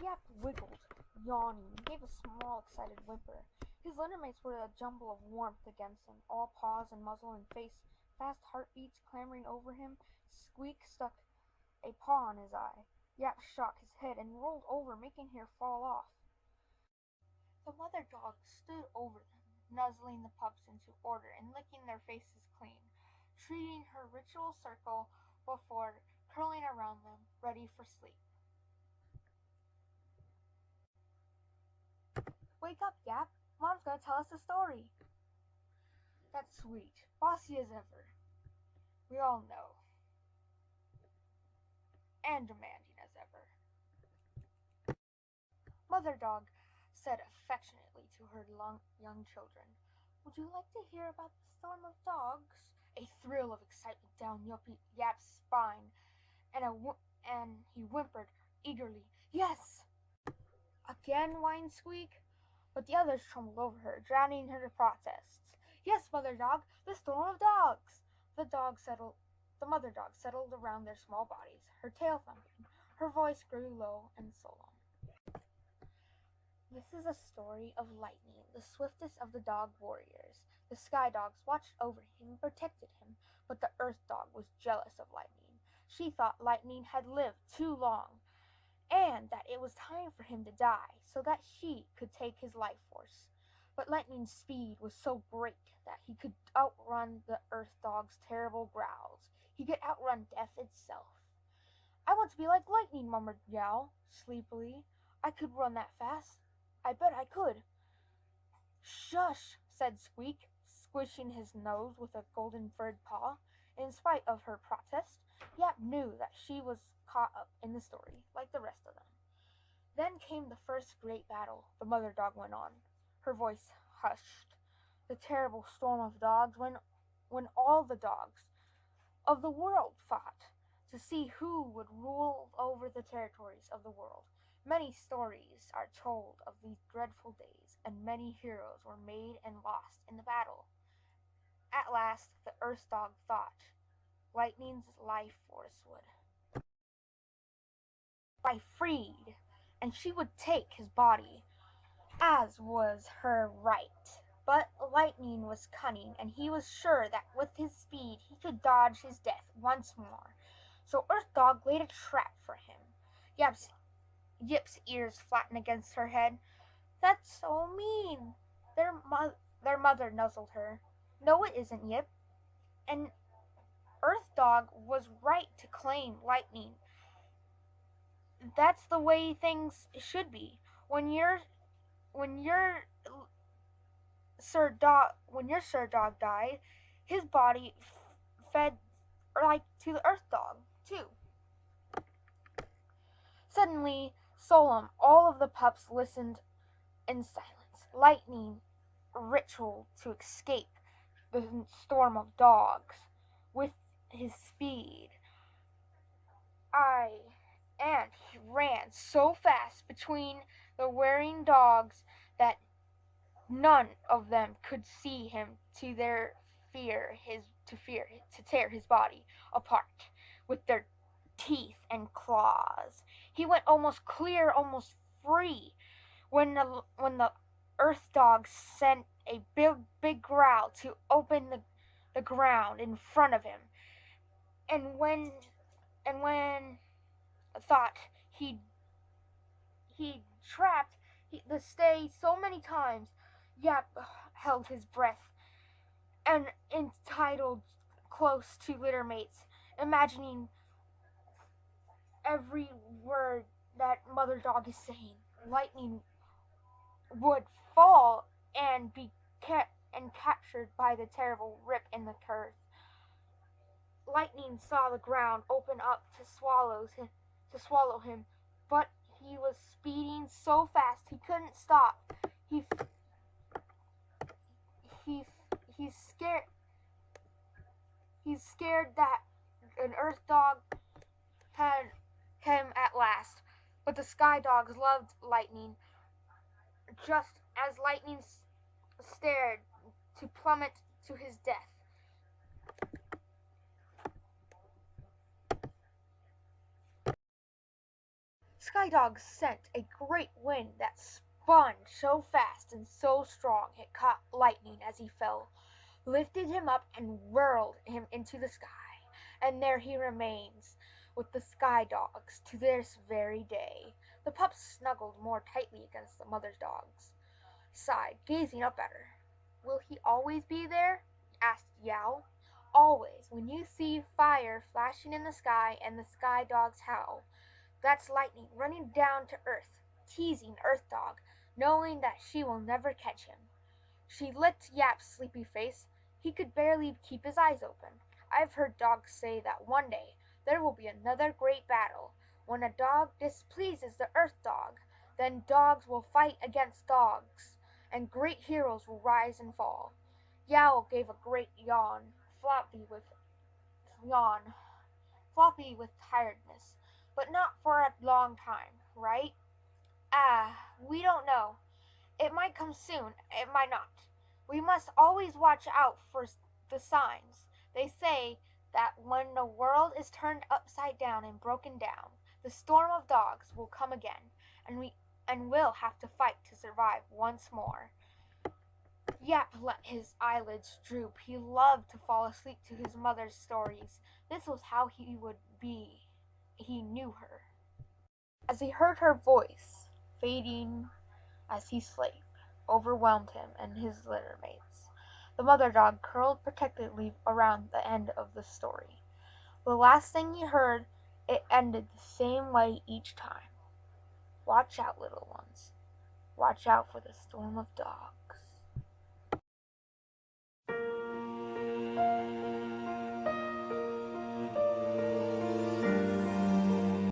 Yap wiggled, yawning, and gave a small, excited whimper. His littermates were a jumble of warmth against him, all paws and muzzle and face, fast heartbeats clamoring over him. Squeak stuck a paw in his eye. Yap shook his head and rolled over, making hair fall off. The mother dog stood over them, nuzzling the pups into order and licking their faces clean, treating her ritual circle before curling around them, ready for sleep. Wake up, Yap. Mom's gonna tell us a story. That's sweet. Bossy as ever. We all know. And demanding as ever. Mother dog said affectionately to her young children, "Would you like to hear about the storm of dogs?" A thrill of excitement down Yap's spine, and he whimpered eagerly, "Yes!" Again whined Squeak, but the others trembled over her, drowning her protests. "Yes, mother dog, the storm of dogs!" The mother dog settled around their small bodies, her tail thumping. Her voice grew low and solemn. This is a story of Lightning, the swiftest of the dog warriors. The sky dogs watched over him and protected him, but the earth dog was jealous of Lightning. She thought Lightning had lived too long, and that it was time for him to die, so that she could take his life force. But Lightning's speed was so great that he could outrun the earth dog's terrible growls. He could outrun death itself. "I want to be like Lightning," murmured Yowl sleepily. "I could run that fast. I bet I could." "Shush," said Squeak, squishing his nose with a golden furred paw. In spite of her protest, Yap knew that she was caught up in the story, like the rest of them. "Then came the first great battle," the mother dog went on, her voice hushed. "The terrible storm of dogs when all the dogs of the world fought to see who would rule over the territories of the world. Many stories are told of these dreadful days, and many heroes were made and lost in the battle. At last the earth dog thought Lightning's life force would be freed, and she would take his body, as was her right. But Lightning was cunning, and he was sure that with his speed he could dodge his death once more. So Earth Dog laid a trap for him. Yip's ears flattened against her head. "That's so mean." Their mother nuzzled her. "No, it isn't, Yip. And Earth Dog was right to claim Lightning. That's the way things should be. When your Sir Dog died, his body fed like to the Earth Dog too." Suddenly, solemn, all of the pups listened in silence. Lightning ritual to escape the storm of dogs with his speed. And he ran so fast between the whirring dogs that none of them could see him to tear his body apart with their teeth and claws. He went almost clear, almost free, when the earth dog sent a big growl to open the ground in front of him. And when thought he trapped the stay so many times, Yap held his breath and entitled close to littermates, imagining every word that Mother Dog is saying. Lightning would fall and be captured by the terrible rip in the curve. Lightning saw the ground open up to swallow him, but he was speeding so fast he couldn't stop. He he he's scared. He's scared that an earth dog had him at last. But the sky dogs loved Lightning, just as Lightning stared to plummet to his death. Sky Dog sent a great wind that spun so fast and so strong it caught Lightning as he fell, lifted him up and whirled him into the sky, and there he remains with the Sky Dogs to this very day. The pups snuggled more tightly against the mother's dogs side, gazing up at her. "Will he always be there?" asked Yow. "Always. When you see fire flashing in the sky and the Sky Dogs howl, that's Lightning running down to earth, teasing Earth Dog, knowing that she will never catch him." She licked Yap's sleepy face. He could barely keep his eyes open. "I've heard dogs say that one day there will be another great battle, when a dog displeases the Earth Dog. Then dogs will fight against dogs, and great heroes will rise and fall." Yowl gave a great yawn, floppy with tiredness. "But not for a long time, right?" "Ah, we don't know. It might come soon, it might not. We must always watch out for the signs. They say that when the world is turned upside down and broken down, the storm of dogs will come again, and we'll have to fight to survive once more." Yap let his eyelids droop. He loved to fall asleep to his mother's stories. This was how he would be. He knew her. As he heard her voice fading as he slept, overwhelmed him and his litter mates. The mother dog curled protectively around the end of the story. The last thing he heard, it ended the same way each time. "Watch out, little ones. Watch out for the storm of dogs."